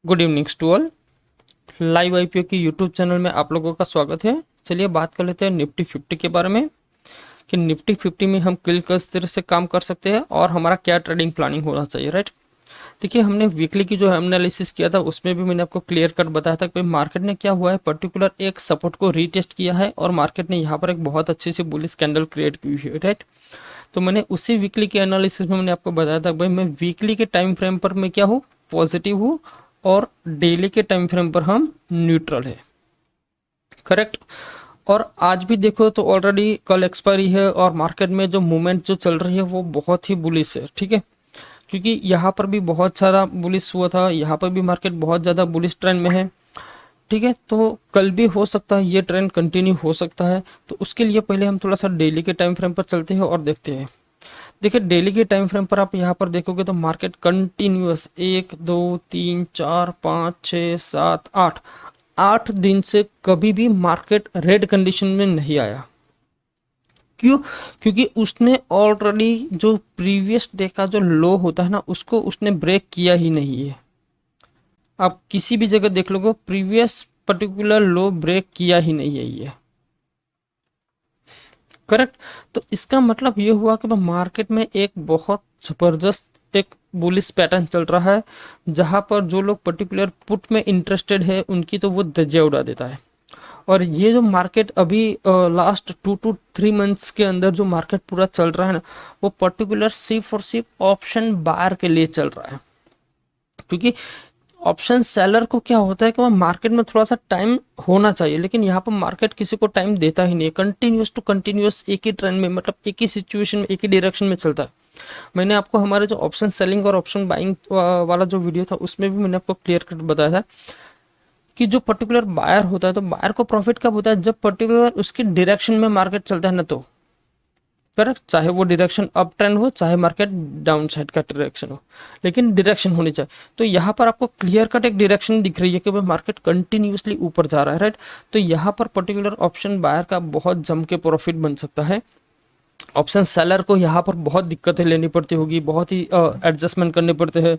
Good evening to all. Live IPO की YouTube channel में आप लोगों का स्वागत है। चलिए बात कर लेते हैं निफ्टी 50 के बारे में कि निफ्टी 50 में हम किस तरह से काम कर सकते हैं और हमारा क्या ट्रेडिंग प्लानिंग होना चाहिए, राइट। देखिए, हमने वीकली की जो एनालिसिस किया था उसमें भी मैंने आपको क्लियर कट बताया था कि मार्केट ने क्या हुआ है, पर्टिकुलर एक सपोर्ट को रीटेस्ट किया है और मार्केट ने यहाँ पर एक बहुत अच्छी सी बुलिश कैंडल क्रिएट की हुई है, राइट। तो मैंने उसी वीकली के एनालिसिस में मैंने आपको बताया था भाई मैं वीकली के टाइम फ्रेम पर मैं क्या हूँ, पॉजिटिव हूँ और डेली के टाइम फ्रेम पर हम न्यूट्रल है, करेक्ट। और आज भी देखो तो ऑलरेडी कल एक्सपायरी है और मार्केट में जो मूवमेंट जो चल रही है वो बहुत ही बुलिश है, ठीक है। क्योंकि यहाँ पर भी बहुत सारा बुलिश हुआ था, यहाँ पर भी मार्केट बहुत ज़्यादा बुलिश ट्रेंड में है, ठीक है। तो कल भी हो सकता है ये ट्रेंड कंटिन्यू हो सकता है। तो उसके लिए पहले हम थोड़ा सा डेली के टाइम फ्रेम पर चलते हैं और देखते हैं। देखिए, डेली के टाइम फ्रेम पर आप यहाँ पर देखोगे तो मार्केट कंटिन्यूअस 1 2 3 4 5 6 7 8 8 दिन से कभी भी मार्केट रेड कंडीशन में नहीं आया। क्यों? क्योंकि उसने ऑलरेडी जो प्रीवियस डे का जो लो होता है ना, उसको उसने ब्रेक किया ही नहीं है। आप किसी भी जगह देख लोगे, प्रीवियस पर्टिकुलर लो ब्रेक किया ही नहीं है ये, करेक्ट। तो इसका मतलब ये हुआ कि मार्केट में एक बहुत जबरदस्त एक बुलिश पैटर्न चल रहा है, जहां पर जो लोग पर्टिकुलर पुट में इंटरेस्टेड है उनकी तो वो धज्जियां उड़ा देता है। और ये जो मार्केट अभी लास्ट 2 to 3 मंथ्स के अंदर जो मार्केट पूरा चल रहा है ना, वो पर्टिकुलर सिर्फ और सिर्फ ऑप्शन बायर के लिए चल रहा है। क्योंकि ऑप्शन सेलर को क्या होता है कि वह मार्केट में थोड़ा सा टाइम होना चाहिए, लेकिन यहाँ पर मार्केट किसी को टाइम देता ही नहीं है। कंटिन्यूस टू कंटिन्यूस एक ही ट्रेंड में, मतलब एक ही सिचुएशन में, एक ही डायरेक्शन में चलता है। मैंने आपको हमारे जो ऑप्शन सेलिंग और ऑप्शन बाइंग वाला जो वीडियो था उसमें भी मैंने आपको क्लियर कट बताया था कि जो पर्टिकुलर बायर होता है तो बायर को प्रॉफिट कब होता है, जब पर्टिकुलर उसके डायरेक्शन में मार्केट चलता है ना, तो करेक्ट। चाहे वो डायरेक्शन अप ट्रेंड हो, चाहे मार्केट डाउन साइड का डायरेक्शन हो, लेकिन डायरेक्शन होनी चाहिए। तो यहाँ पर आपको क्लियर कट एक डायरेक्शन दिख रही है कि भाई मार्केट कंटिन्यूसली ऊपर जा रहा है, राइट। तो यहाँ पर पर्टिकुलर ऑप्शन बायर का बहुत जम के प्रॉफिट बन सकता है। ऑप्शन सेलर को यहाँ पर बहुत दिक्कतें लेनी पड़ती होगी, बहुत ही एडजस्टमेंट करने पड़ते हैं,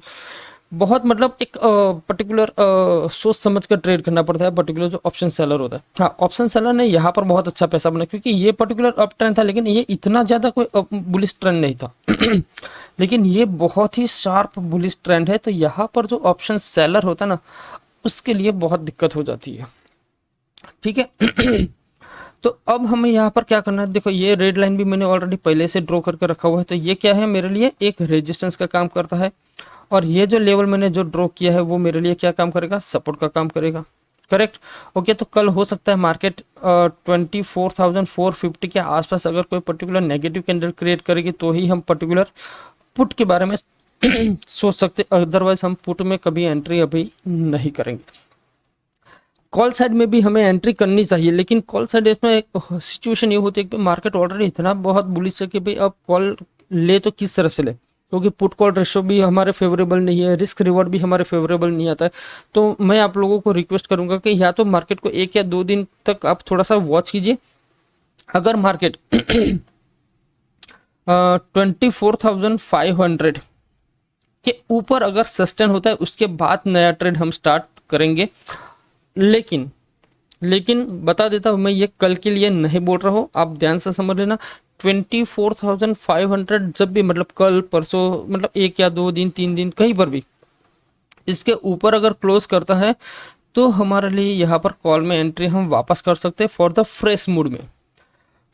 बहुत मतलब एक पर्टिकुलर सोच समझ कर ट्रेड करना पड़ता है पर्टिकुलर जो ऑप्शन सेलर होता है। हाँ, ऑप्शन सेलर ने यहाँ पर बहुत अच्छा पैसा बना, क्योंकि ये पर्टिकुलर अप ट्रेंड था, लेकिन ये इतना ज़्यादा कोई बुलिश ट्रेंड नहीं था लेकिन ये बहुत ही शार्प बुलिश ट्रेंड है। तो यहाँ पर जो ऑप्शन सेलर होता है ना, उसके लिए बहुत दिक्कत हो जाती है, ठीक है तो अब हमें यहाँ पर क्या करना है, देखो ये रेड लाइन भी मैंने ऑलरेडी पहले से ड्रॉ करके रखा हुआ है। तो ये क्या है, मेरे लिए एक रेजिस्टेंस का काम करता है, और ये जो लेवल मैंने जो ड्रॉ किया है वो मेरे लिए क्या काम करेगा, सपोर्ट का काम करेगा, करेक्ट। ओके, तो कल हो सकता है मार्केट 24,450 के आसपास अगर कोई पर्टिकुलर नेगेटिव कैंडल क्रिएट करेगी तो ही हम पर्टिकुलर पुट के बारे में सोच सकते, अदरवाइज हम पुट में कभी एंट्री अभी नहीं करेंगे। कॉल साइड में भी हमें एंट्री करनी चाहिए, लेकिन कॉल साइड इसमें सिचुएशन ये होती है कि मार्केट ऑलरेडी इतना बहुत बुलिश है कि भाई अब कॉल ले तो किस तरह से ले, क्योंकि पुट कॉल रेशो भी हमारे फेवरेबल नहीं है, रिस्क रिवॉर्ड भी हमारे फेवरेबल नहीं आता है। तो मैं आप लोगों को रिक्वेस्ट करूंगा कि या तो मार्केट को 1 या 2 दिन तक आप थोड़ा सा वॉच कीजिए। अगर मार्केट 24,500 के ऊपर अगर सस्टेन होता है, उसके बाद नया ट्रेड हम स्टार्ट करेंगे। लेकिन बता देता हूँ, मैं ये कल के लिए नहीं बोल रहा हूँ, आप ध्यान से समझ लेना। 24,500 जब भी, मतलब कल परसों, मतलब 1 या 2 दिन 3 दिन कहीं पर भी इसके ऊपर अगर क्लोज करता है तो हमारे लिए यहाँ पर कॉल में एंट्री हम वापस कर सकते हैं फॉर द फ्रेश मूड में।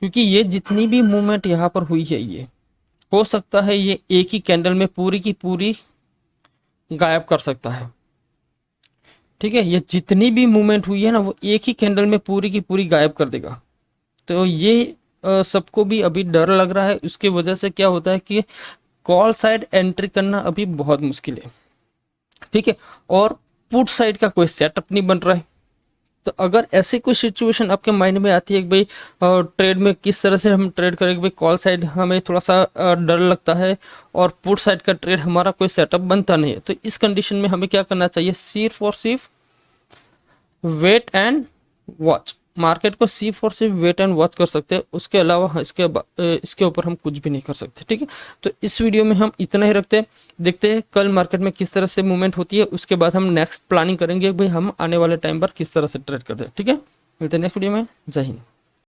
क्योंकि ये जितनी भी मूवमेंट यहाँ पर हुई है, ये हो सकता है ये एक ही कैंडल में पूरी की पूरी गायब कर सकता है, ठीक है। ये जितनी भी मूवमेंट हुई है ना, वो एक ही कैंडल में पूरी की पूरी गायब कर देगा। तो ये सबको भी अभी डर लग रहा है, उसकी वजह से क्या होता है कि कॉल साइड एंट्री करना अभी बहुत मुश्किल है, ठीक है। और पुट साइड का कोई सेटअप नहीं बन रहा है। तो अगर ऐसी कोई सिचुएशन आपके माइंड में आती है कि भाई ट्रेड में किस तरह से हम ट्रेड करेंगे, भाई कॉल साइड हमें थोड़ा सा डर लगता है और पुट साइड का ट्रेड हमारा कोई सेटअप बनता नहीं है, तो इस कंडीशन में हमें क्या करना चाहिए, सिर्फ और सिर्फ वेट एंड वॉच, मार्केट को सिर्फ और सिर्फ वेट एंड वॉच कर सकते हैं, उसके अलावा इसके ऊपर हम कुछ भी नहीं कर सकते। ठीक है, तो इस वीडियो में हम इतना ही रखते हैं, देखते हैं कल मार्केट में किस तरह से मूवमेंट होती है, उसके बाद हम नेक्स्ट प्लानिंग करेंगे भाई हम आने वाले टाइम पर किस तरह से ट्रेड करते हैं। ठीक है, मिलते हैं नेक्स्ट वीडियो में। जय हिंद।